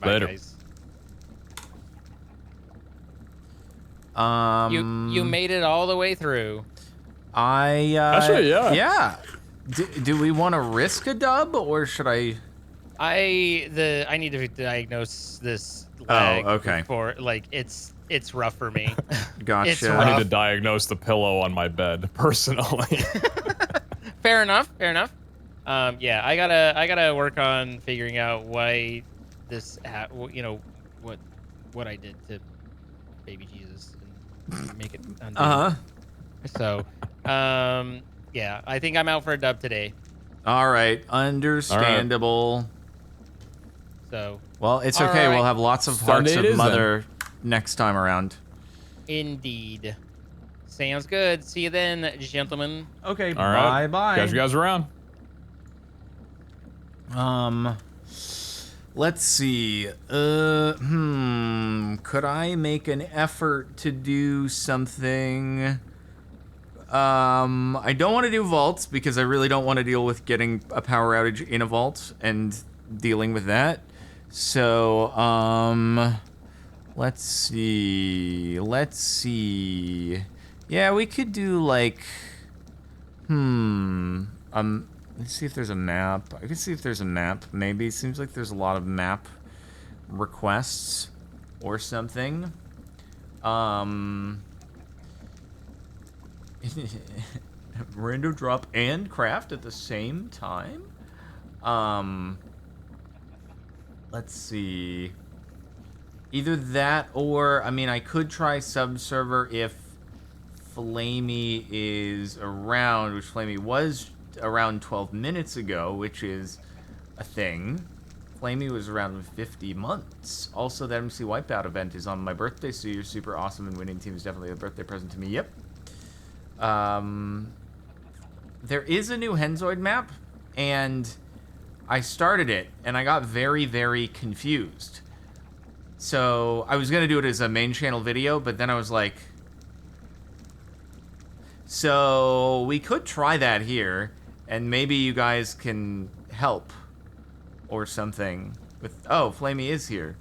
Bye, Later. guys. Um, You made it all the way through. Actually, yeah. Yeah. Do we want to risk a dub, or should I? I need to diagnose this lag okay. before, like, it's rough for me. Gotcha. It's I need to rough. diagnose the pillow on my bed, personally. Fair enough. Fair enough. Yeah, I gotta work on figuring out why this, you know, what I did to baby Jesus and make it undo. So, yeah, I think I'm out for a dub today. All right. Understandable. So. Well, it's All okay. right. We'll have lots of hearts Sunday of it is, mother next time around. Indeed. Sounds good. See you then, gentlemen. Okay. All right. Bye. Catch you guys around. Let's see. Could I make an effort to do something? I don't want to do vaults because I really don't want to deal with getting a power outage in a vault and dealing with that. So, let's see. Yeah, we could do like, let's see if there's a map. I can see if there's a map, maybe. Seems like there's a lot of map requests or something. Rando drop and craft at the same time? Let's see. Either that or, I mean, I could try subserver if Flamey is around, which Flamey was around 12 minutes ago, which is a thing. Flamey was around 50 months. Also, the MC Wipeout event is on my birthday, so you're super awesome, and winning team is definitely a birthday present to me. Yep. There is a new Henzoid map, and I started it, and I got very, very confused. So, I was going to do it as a main channel video, but then I was like... So, we could try that here, and maybe you guys can help. Or something. With oh, Flamey is here.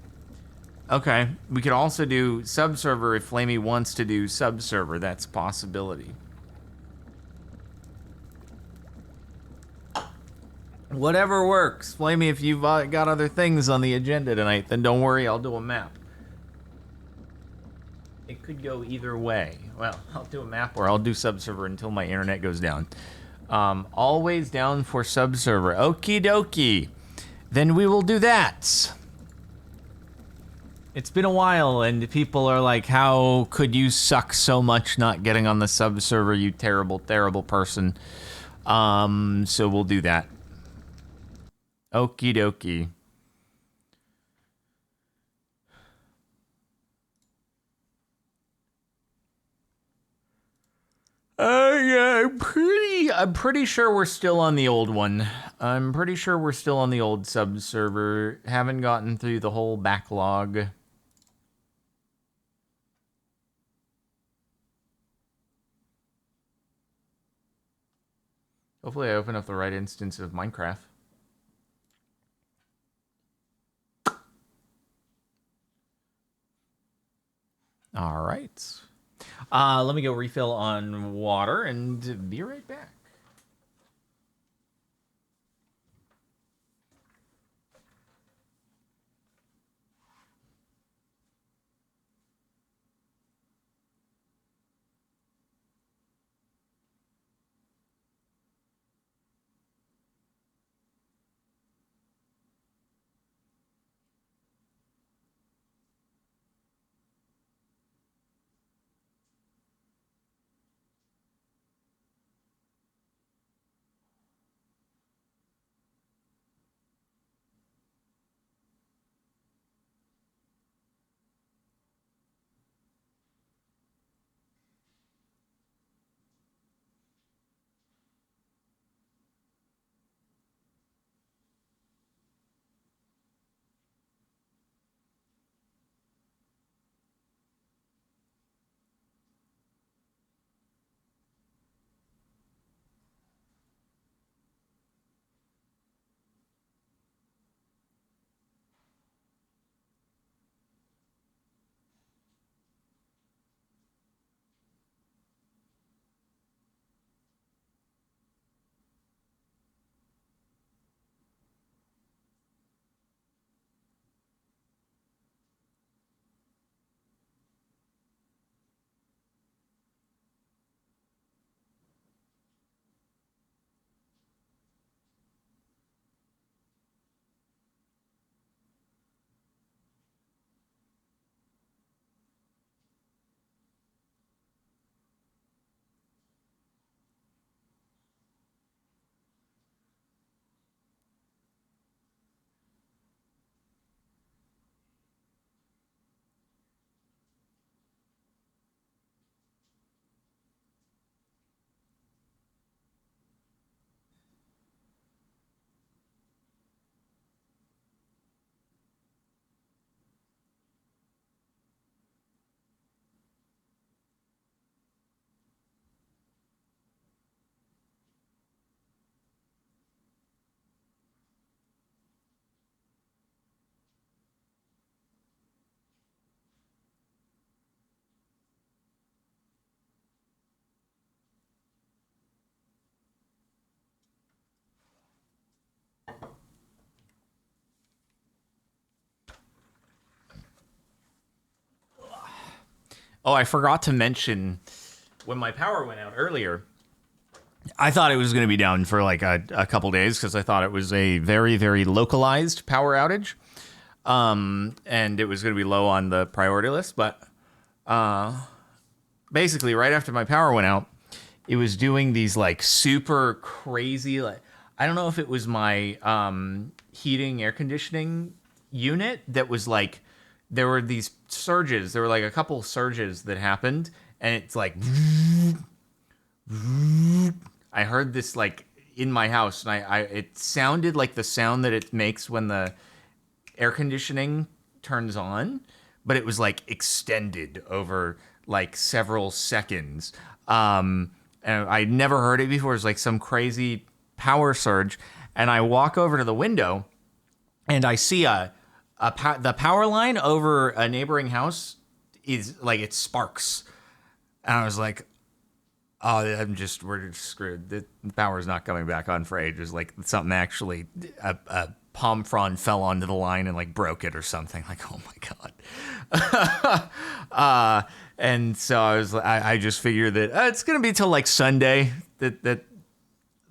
Okay, we could also do subserver if Flamey wants to do subserver. That's a possibility. Whatever works. Flamey, if you've got other things on the agenda tonight, then don't worry, I'll do a map. It could go either way. Well, I'll do a map or I'll do subserver until my internet goes down. Always down for subserver. Okie dokie. Then we will do that. It's been a while, and people are like, how could you suck so much not getting on the subserver, you terrible, terrible person. So we'll do that. Okie dokie. I'm pretty sure we're still on the old one. I'm pretty sure we're still on the old sub server. Haven't gotten through the whole backlog. Hopefully I open up the right instance of Minecraft. All right. Let me go refill on water and be right back. Oh, I forgot to mention when my power went out earlier. I thought it was going to be down for like a couple days because I thought it was a very, very localized power outage. And it was going to be low on the priority list. But basically, right after my power went out, it was doing these like super crazy, like, I don't know if it was my heating air conditioning unit that was like, there were these surges. There were like a couple surges that happened. And it's like, I heard this like in my house, and it sounded like the sound that it makes when the air conditioning turns on, but it was like extended over like several seconds. And I'd never heard it before. It was like some crazy power surge, and I walk over to the window, and I see the power line over a neighboring house is like it sparks, and I was like, oh, we're just screwed. The power's not coming back on for ages. Like something actually, a palm frond fell onto the line and like broke it or something. Like, oh my God. And so I just figured that it's gonna be till like Sunday that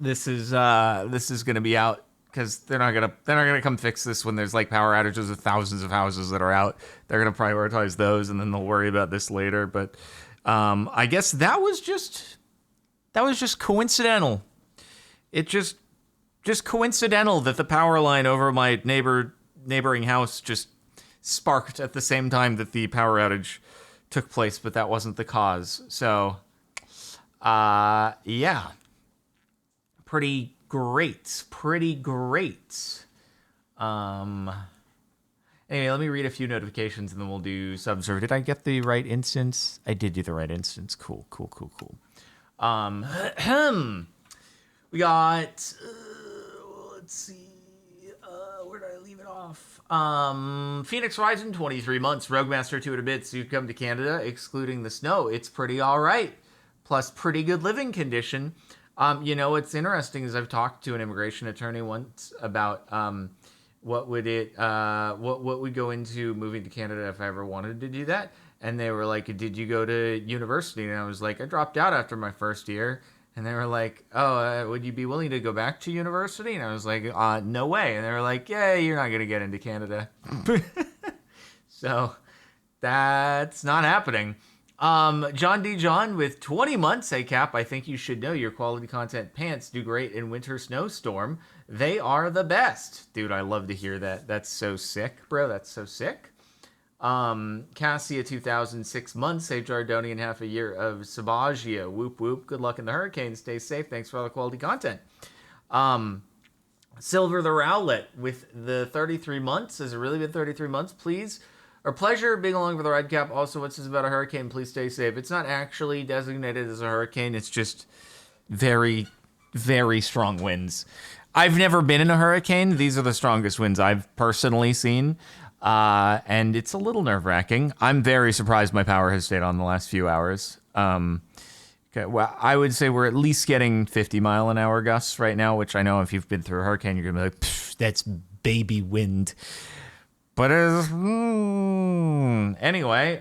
this is gonna be out, because they're not gonna come fix this when there's like power outages of thousands of houses that are out. They're gonna prioritize those, and then they'll worry about this later. But I guess that was just coincidental. It just coincidental that the power line over my neighboring house just sparked at the same time that the power outage took place, but that wasn't the cause. So, yeah. Pretty great. Anyway, let me read a few notifications and then we'll do Subserver. Did I get the right instance? I did do the right instance. Cool. We got, let's see, where did I leave it off? Phoenix Rising, 23 months. Roguemaster 2 bits. You come to Canada, excluding the snow. It's pretty all right. Plus, pretty good living condition. You know, what's interesting is I've talked to an immigration attorney once about what would go into moving to Canada if I ever wanted to do that. And they were like, did you go to university? And I was like, I dropped out after my first year. And they were like, oh, would you be willing to go back to university? And I was like, no way. And they were like, yeah, you're not going to get into Canada. So that's not happening. John D. John with 20 months. Hey, Cap, I think you should know your quality content pants do great in winter snowstorm. They are the best. Dude, I love to hear that. That's so sick, bro. That's so sick. Cassia 2006 months, Save Jardoni and half a year of Sabagia. Whoop whoop. Good luck in the hurricane. Stay safe. Thanks for all the quality content. Silver the Rowlet with the 33 months. Has it really been 33 months? Please. Our pleasure being along for the ride, Cap. Also, what's this about a hurricane? Please stay safe. It's not actually designated as a hurricane. It's just very, very strong winds. I've never been in a hurricane. These are the strongest winds I've personally seen. And it's a little nerve-wracking. I'm very surprised my power has stayed on the last few hours. Okay, well, I would say we're at least getting 50-mile-an-hour gusts right now, which I know if you've been through a hurricane, you're going to be like, that's baby wind. But anyway,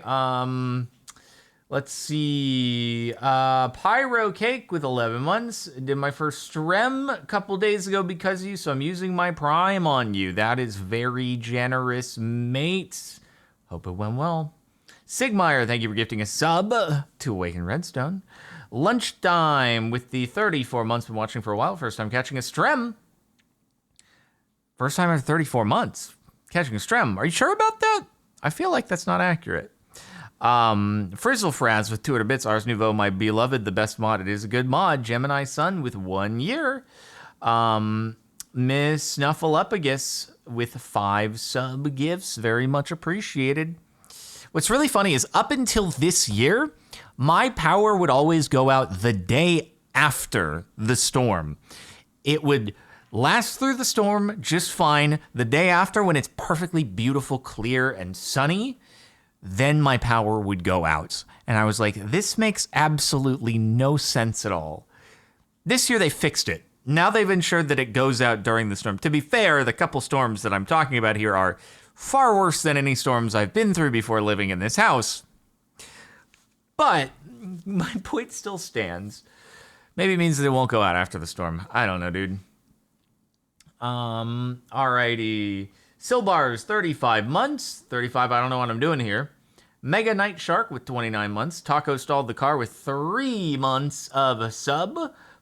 let's see. Pyro Cake with 11 months. Did my first stream a couple days ago because of you, so I'm using my Prime on you. That is very generous, mate. Hope it went well. Sigmeyer, thank you for gifting a sub to Awaken Redstone. Lunchtime with the 34 months. Been watching for a while. First time catching a stream. First time after 34 months. Catching a stream. Are you sure about that? I feel like that's not accurate. Frizzle Fraz with 200 bits. Ars Nouveau, my beloved, the best mod. It is a good mod. Gemini Sun with 1 year. Miss Snuffleupagus with 5 sub gifts. Very much appreciated. What's really funny is up until this year, my power would always go out the day after the storm. It would last through the storm just fine. The day after, when it's perfectly beautiful, clear, and sunny, then my power would go out. And I was like, this makes absolutely no sense at all. This year they fixed it. Now they've ensured that it goes out during the storm. To be fair, the couple storms that I'm talking about here are far worse than any storms I've been through before living in this house. But my point still stands. Maybe it means that it won't go out after the storm. I don't know, dude. Alrighty. Silbars, 35 months. 35, I don't know what I'm doing here. Mega Night Shark with 29 months. Taco Stalled the Car with 3 months of a sub.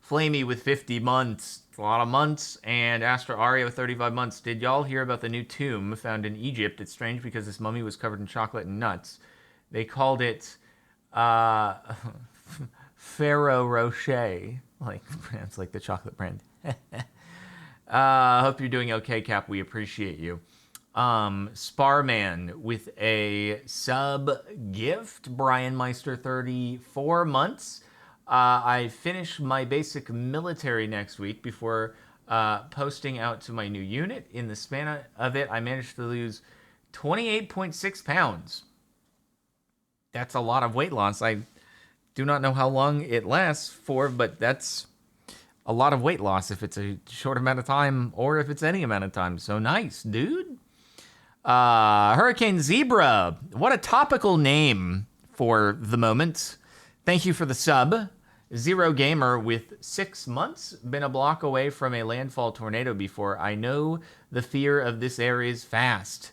Flamey with 50 months. A lot of months. And Astra Aria with 35 months. Did y'all hear about the new tomb found in Egypt? It's strange because this mummy was covered in chocolate and nuts. They called it Ferrero Rocher. It's like the chocolate brand. Hope you're doing okay, Cap. We appreciate you. Sparman with a sub gift. Brian Meister, 34 months. I finish my basic military next week before posting out to my new unit. In the span of it, I managed to lose 28.6 pounds. That's a lot of weight loss. I do not know how long it lasts for, but that's a lot of weight loss if it's a short amount of time or if it's any amount of time. So nice, dude. Hurricane Zebra. What a topical name for the moment. Thank you for the sub. Zero Gamer with 6 months. Been a block away from a landfall tornado before. I know the fear of this air is fast.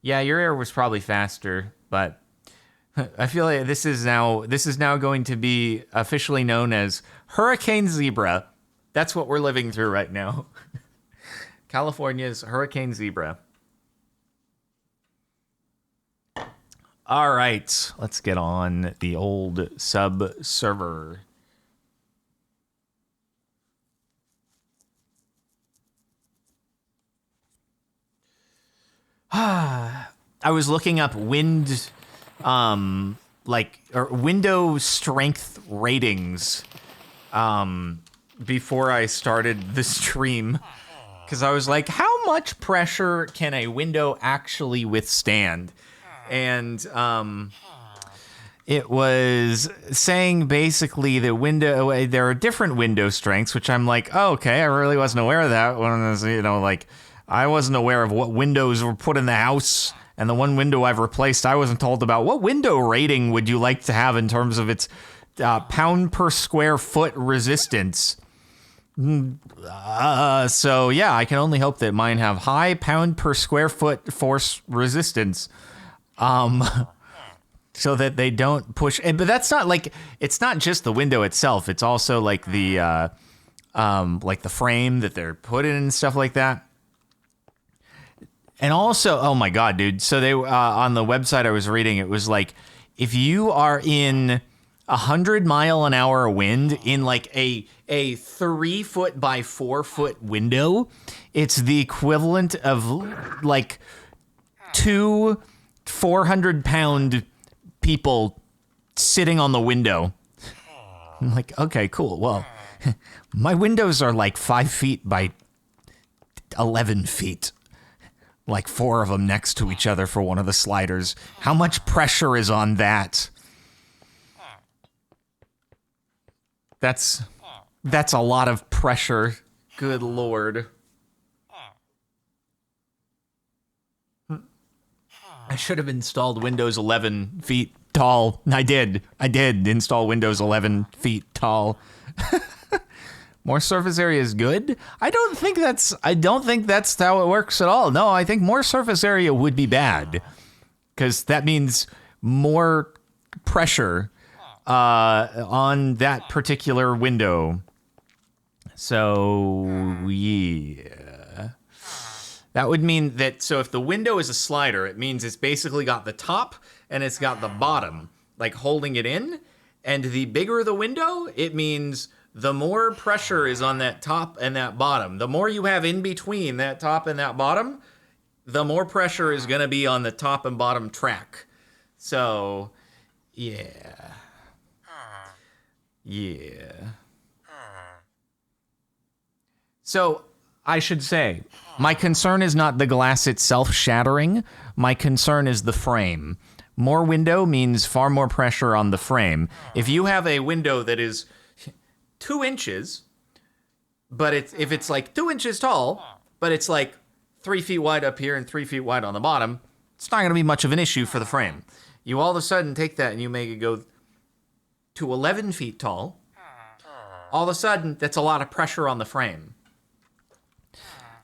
Yeah, your air was probably faster, but I feel like this is now going to be officially known as Hurricane Zebra. That's what we're living through right now. California's Hurricane Zebra. All right, let's get on the old sub server. I was looking up wind, window strength ratings, before I started the stream, because I was like, how much pressure can a window actually withstand? And it was saying basically that there are different window strengths, which I'm like, oh, okay, I really wasn't aware of that. When I was, I wasn't aware of what windows were put in the house. And the one window I've replaced, I wasn't told about. What window rating would you like to have in terms of its pound per square foot resistance? So yeah, I can only hope that mine have high pound per square foot force resistance, so that they don't push. But that's not it's not just the window itself. It's also like the frame that they're put in and stuff like that. And also, oh my God, dude. So they on the website I was reading, it was like if you are in 100-mile-an-hour wind in like a 3-foot by 4-foot window, it's the equivalent of like 2 400-pound people sitting on the window. I'm like, okay, cool. Well, my windows are like 5 feet by 11 feet. Like 4 of them next to each other for one of the sliders. How much pressure is on that? That's a lot of pressure. Good Lord. I should have installed Windows 11 feet tall. I did install Windows 11 feet tall. More surface area is good? I don't think that's how it works at all. No, I think more surface area would be bad, because that means more pressure on that particular window. So yeah, that would mean that. So if the window is a slider, it means it's basically got the top and it's got the bottom, like holding it in. And the bigger the window, it means the more pressure is on that top and that bottom. The more you have in between that top and that bottom, the more pressure is going to be on the top and bottom track. So, yeah. Yeah. So, I should say, my concern is not the glass itself shattering. My concern is the frame. More window means far more pressure on the frame. If you have a window that is 2 inches, but if it's like 2 inches tall, but it's like 3 feet wide up here and 3 feet wide on the bottom, it's not going to be much of an issue for the frame. You all of a sudden take that and you make it go to 11 feet tall, all of a sudden, that's a lot of pressure on the frame.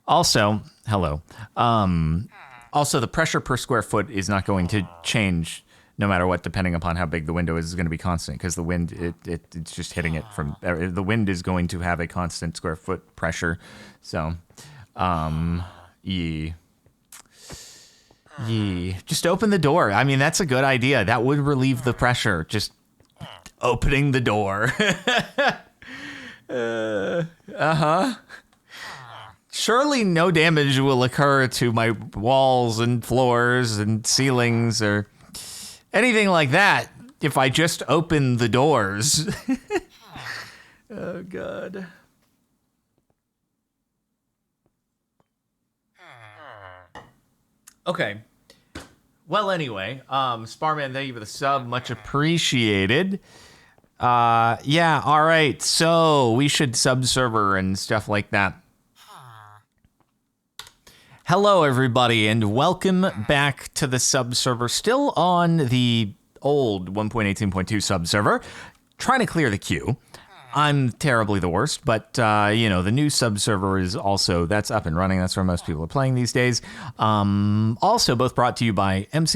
Also, hello. Also, the pressure per square foot is not going to change no matter what, depending upon how big the window is going to be constant, because the wind, it's just hitting it from, the wind is going to have a constant square foot pressure. So, yeah. Just open the door. I mean, that's a good idea. That would relieve the pressure. Just opening the door. Surely no damage will occur to my walls and floors and ceilings or anything like that if I just open the doors. Oh, God. Okay. Well, anyway, Sparman, thank you for the sub. Much appreciated. Yeah, all right. So we should sub-server and stuff like that. Hello, everybody, and welcome back to the sub-server. Still on the old 1.18.2 sub-server. Trying to clear the queue. I'm terribly the worst, but, you know, the new sub-server is also, that's up and running. That's where most people are playing these days. Also, both brought to you by MC